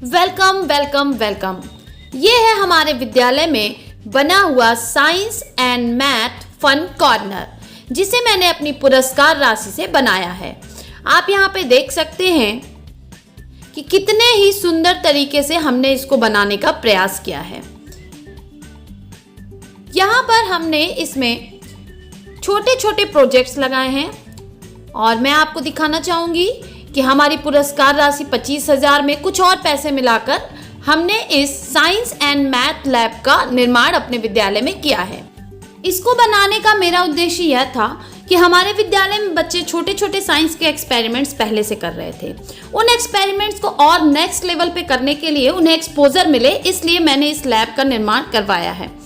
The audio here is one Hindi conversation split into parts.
Welcome welcome welcome. ये है हमारे विद्यालय में बना हुआ science and math fun corner, जिसे मैंने अपनी पुरस्कार राशि से बनाया है। आप यहाँ पे देख सकते हैं कि कितने ही सुंदर तरीके से हमने इसको बनाने का प्रयास किया है। यहाँ पर हमने इसमें छोटे छोटे प्रोजेक्ट्स लगाए हैं और मैं आपको दिखाना चाहूँगी कि हमारी पुरस्कार राशि 25,000 में कुछ और पैसे मिलाकर हमने इस साइंस एंड मैथ लैब का निर्माण अपने विद्यालय में किया है। इसको बनाने का मेरा उद्देश्य यह था कि हमारे विद्यालय में बच्चे छोटे छोटे साइंस के एक्सपेरिमेंट्स पहले से कर रहे थे। उन एक्सपेरिमेंट्स को और नेक्स्ट लेवल पे करने के लिए उन्हें एक्सपोजर मिले, इसलिए मैंने इस लैब का निर्माण करवाया है।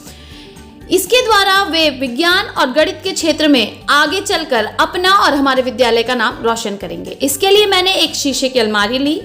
इसके द्वारा वे विज्ञान और गणित के क्षेत्र में आगे चलकर अपना और हमारे विद्यालय का नाम रोशन करेंगे। इसके लिए मैंने एक शीशे की अलमारी ली,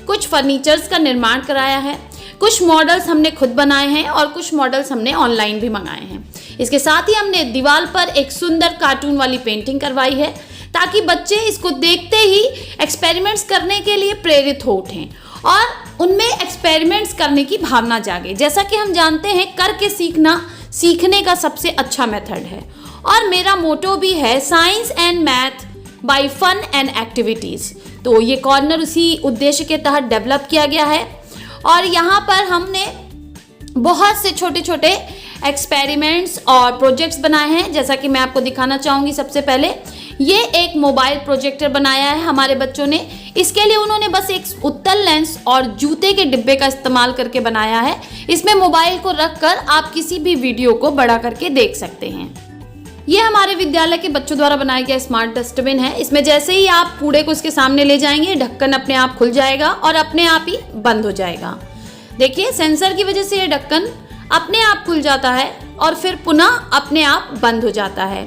कुछ फर्नीचर्स का निर्माण कराया है, कुछ मॉडल्स हमने खुद बनाए हैं और कुछ मॉडल्स हमने ऑनलाइन भी मंगाए हैं। इसके साथ ही हमने दीवार पर एक सुंदर कार्टून वाली पेंटिंग करवाई है, ताकि बच्चे इसको देखते ही एक्सपेरिमेंट्स करने के लिए प्रेरित हो उठें और उनमें एक्सपेरिमेंट्स करने की भावना जागे। जैसा कि हम जानते हैं, करके सीखना सीखने का सबसे अच्छा मेथड है और मेरा मोटो भी है science and math by fun and activities. तो ये कॉर्नर उसी उद्देश्य के तहत डेवलप किया गया है और यहाँ पर हमने बहुत से छोटे छोटे एक्सपेरिमेंट्स और प्रोजेक्ट्स बनाए हैं। जैसा कि मैं आपको दिखाना चाहूँगी, सबसे पहले ये एक मोबाइल प्रोजेक्टर बनाया है हमारे बच्चों ने। इसके लिए उन्होंने बस एक उत्तल लेंस और जूते के डिब्बे का इस्तेमाल करके बनाया है। इसमें मोबाइल को रखकर आप किसी भी वीडियो को बड़ा करके देख सकते हैं। ये हमारे विद्यालय के बच्चों द्वारा बनाया गया स्मार्ट डस्टबिन है। इसमें जैसे ही आप कूड़े को इसके सामने ले जाएंगे, ढक्कन अपने आप खुल जाएगा और अपने आप ही बंद हो जाएगा। देखिए, सेंसर की वजह से ये ढक्कन अपने आप खुल जाता है और फिर पुनः अपने आप बंद हो जाता है।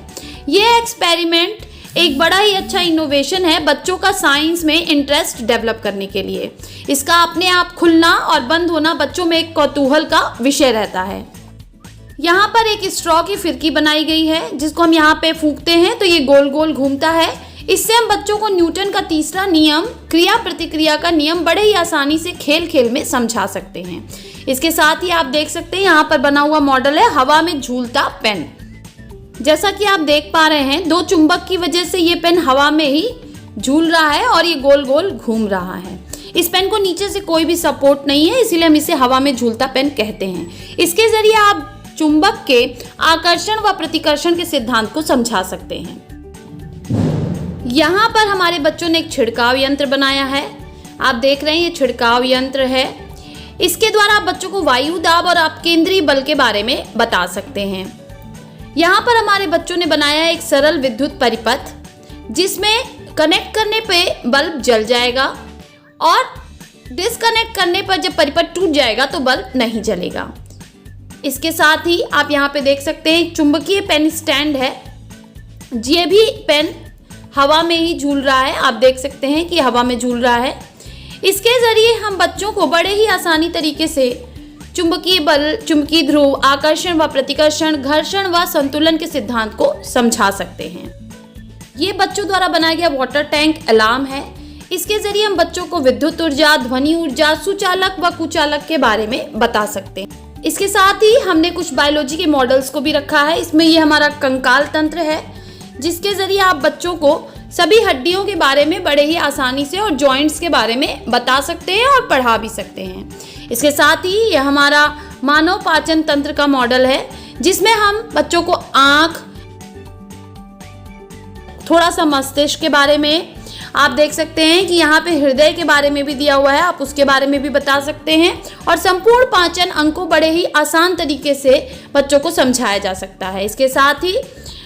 ये एक्सपेरिमेंट एक बड़ा ही अच्छा इनोवेशन है बच्चों का साइंस में इंटरेस्ट डेवलप करने के लिए। इसका अपने आप खुलना और बंद होना बच्चों में एक कौतूहल का विषय रहता है। यहाँ पर एक स्ट्रॉ की फिरकी बनाई गई है, जिसको हम यहाँ पे फूंकते हैं तो ये गोल गोल घूमता है। इससे हम बच्चों को न्यूटन का तीसरा नियम, क्रिया प्रतिक्रिया का नियम, बड़े ही आसानी से खेल खेल में समझा सकते हैं। इसके साथ ही आप देख सकते हैं यहाँ पर बना हुआ मॉडल है हवा में झूलता पेन। जैसा कि आप देख पा रहे हैं, दो चुंबक की वजह से ये पेन हवा में ही झूल रहा है और ये गोल गोल घूम रहा है। इस पेन को नीचे से कोई भी सपोर्ट नहीं है, इसीलिए हम इसे हवा में झूलता पेन कहते हैं। इसके जरिए आप चुंबक के आकर्षण व प्रतिकर्षण के सिद्धांत को समझा सकते हैं। यहाँ पर हमारे बच्चों ने एक छिड़काव यंत्र बनाया है। आप देख रहे हैं, ये छिड़काव यंत्र है। इसके द्वारा आप बच्चों को वायु दाब और अपकेंद्रीय बल के बारे में बता सकते हैं। यहाँ पर हमारे बच्चों ने बनाया एक सरल विद्युत परिपथ, जिसमें कनेक्ट करने पे बल्ब जल जाएगा और डिस्कनेक्ट करने पर जब परिपथ टूट जाएगा तो बल्ब नहीं जलेगा। इसके साथ ही आप यहाँ पे देख सकते हैं चुंबकीय पेन स्टैंड है। ये भी पेन हवा में ही झूल रहा है। आप देख सकते हैं कि हवा में झूल रहा है। इसके जरिए हम बच्चों को बड़े ही आसानी तरीके से चुंबकीय बल, चुंबकीय ध्रुव, आकर्षण व प्रतिकर्षण, घर्षण व संतुलन के सिद्धांत को समझा सकते हैं। ये बच्चों द्वारा बनाया गया वाटर टैंक अलार्म है। इसके जरिए हम बच्चों को विद्युत ऊर्जा, ध्वनि ऊर्जा, सुचालक व कुचालक के बारे में बता सकते हैं। इसके साथ ही हमने कुछ बायोलॉजी के मॉडल्स को भी रखा है। इसमें ये हमारा कंकाल तंत्र है, जिसके जरिए आप बच्चों को सभी हड्डियों के बारे में बड़े ही आसानी से और जॉइंट्स के बारे में बता सकते हैं और पढ़ा भी सकते हैं। इसके साथ ही यह हमारा मानव पाचन तंत्र का मॉडल है, जिसमें हम बच्चों को आँख, थोड़ा सा मस्तिष्क के बारे में, आप देख सकते हैं कि यहाँ पे हृदय के बारे में भी दिया हुआ है, आप उसके बारे में भी बता सकते हैं और संपूर्ण पाचन अंग को बड़े ही आसान तरीके से बच्चों को समझाया जा सकता है। इसके साथ ही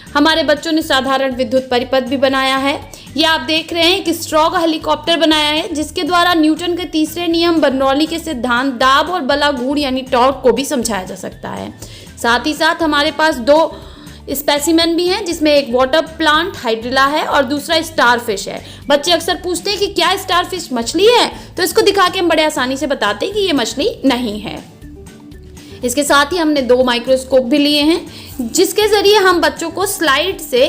हमारे बच्चों ने साधारण विद्युत परिपथ भी बनाया है। ये आप देख रहे हैं कि स्ट्रॉ का हेलीकॉप्टर बनाया है, जिसके द्वारा न्यूटन के तीसरे नियम, बर्नौली के सिद्धांत, दाब और बलागुण यानी टॉर्क को भी समझाया जा सकता है। साथ ही साथ हमारे पास दो स्पेसिमेन भी हैं, जिसमें एक वाटर प्लांट हाइड्रिला है और दूसरा स्टार फिश है। बच्चे अक्सर पूछते हैं कि क्या स्टार फिश मछली है, तो इसको दिखा के हम बड़े आसानी से बताते हैं कि ये मछली नहीं है। इसके साथ ही हमने दो माइक्रोस्कोप भी लिए हैं, जिसके जरिए हम बच्चों को स्लाइड से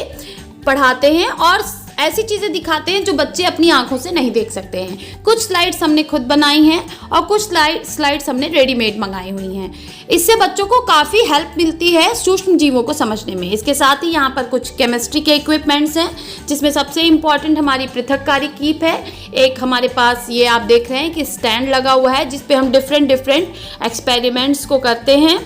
पढ़ाते हैं और ऐसी चीज़ें दिखाते हैं जो बच्चे अपनी आंखों से नहीं देख सकते हैं। कुछ स्लाइड्स हमने खुद बनाई हैं और कुछ स्लाइड्स हमने रेडीमेड मंगाई हुई हैं। इससे बच्चों को काफ़ी हेल्प मिलती है सूक्ष्म जीवों को समझने में। इसके साथ ही यहाँ पर कुछ केमिस्ट्री के इक्विपमेंट्स हैं, जिसमें सबसे इम्पॉर्टेंट हमारी पृथककारी कीप है। एक हमारे पास ये आप देख रहे हैं कि स्टैंड लगा हुआ है, जिस पे हम डिफरेंट एक्सपेरिमेंट्स को करते हैं।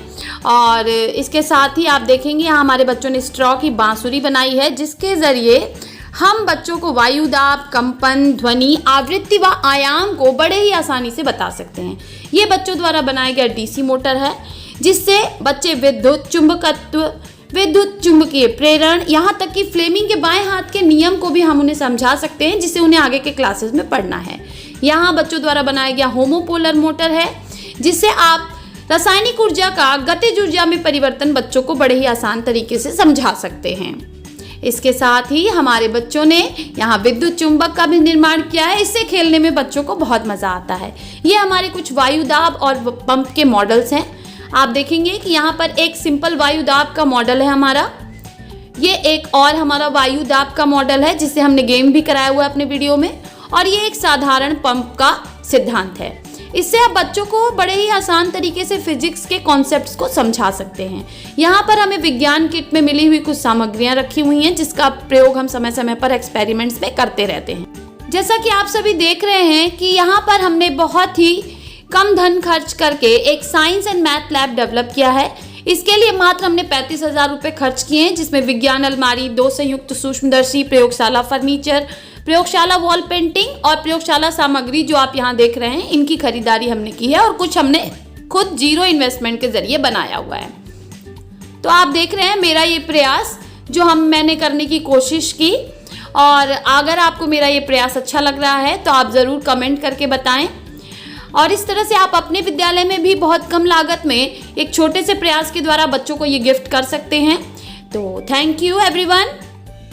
और इसके साथ ही आप देखेंगे यहाँ हमारे बच्चों ने स्ट्रॉ की बांसुरी बनाई है, जिसके ज़रिए हम बच्चों को वायु दाब, कंपन, ध्वनि, आवृत्ति व आयाम को बड़े ही आसानी से बता सकते हैं। ये बच्चों द्वारा बनाया गया डीसी मोटर है, जिससे बच्चे विद्युत चुंबकत्व, विद्युत चुंबकीय प्रेरण, यहाँ तक कि फ्लेमिंग के बाएं हाथ के नियम को भी हम उन्हें समझा सकते हैं, जिससे उन्हें आगे के क्लासेस में पढ़ना है। यहाँ बच्चों द्वारा बनाया गया होमोपोलर मोटर है, जिससे आप रासायनिक ऊर्जा का गतिज ऊर्जा में परिवर्तन बच्चों को बड़े ही आसान तरीके से समझा सकते हैं। इसके साथ ही हमारे बच्चों ने यहाँ विद्युत चुंबक का भी निर्माण किया है। इससे खेलने में बच्चों को बहुत मज़ा आता है। ये हमारे कुछ वायु दाब और पंप के मॉडल्स हैं। आप देखेंगे कि यहाँ पर एक सिंपल वायु दाब का मॉडल है हमारा। ये एक और हमारा वायु दाब का मॉडल है, जिससे हमने गेम भी कराया हुआ है अपने वीडियो में। और ये एक साधारण पंप का सिद्धांत है। इससे आप बच्चों को बड़े ही आसान तरीके से फिजिक्स के कॉन्सेप्ट्स को समझा सकते हैं। यहाँ पर हमें विज्ञान किट में मिली हुई कुछ सामग्रियाँ रखी हुई हैं, जिसका प्रयोग हम समय समय पर एक्सपेरिमेंट्स में करते रहते हैं। जैसा कि आप सभी देख रहे हैं कि यहाँ पर हमने बहुत ही कम धन खर्च करके एक science and math lab develop किया है। इसके लिए मात्र हमने 35,000 रुपये खर्च किए हैं, जिसमें विज्ञान अलमारी, 2 संयुक्त सूक्ष्मदर्शी, प्रयोगशाला फर्नीचर, प्रयोगशाला वॉल पेंटिंग और प्रयोगशाला सामग्री जो आप यहाँ देख रहे हैं, इनकी खरीदारी हमने की है और कुछ हमने खुद 0 इन्वेस्टमेंट के जरिए बनाया हुआ है। तो आप देख रहे हैं मेरा ये प्रयास जो मैंने करने की कोशिश की। और अगर आपको मेरा ये प्रयास अच्छा लग रहा है तो आप ज़रूर कमेंट करके बताएं। और इस तरह से आप अपने विद्यालय में भी बहुत कम लागत में एक छोटे से प्रयास के द्वारा बच्चों को ये गिफ्ट कर सकते हैं। तो थैंक यू एवरीवन।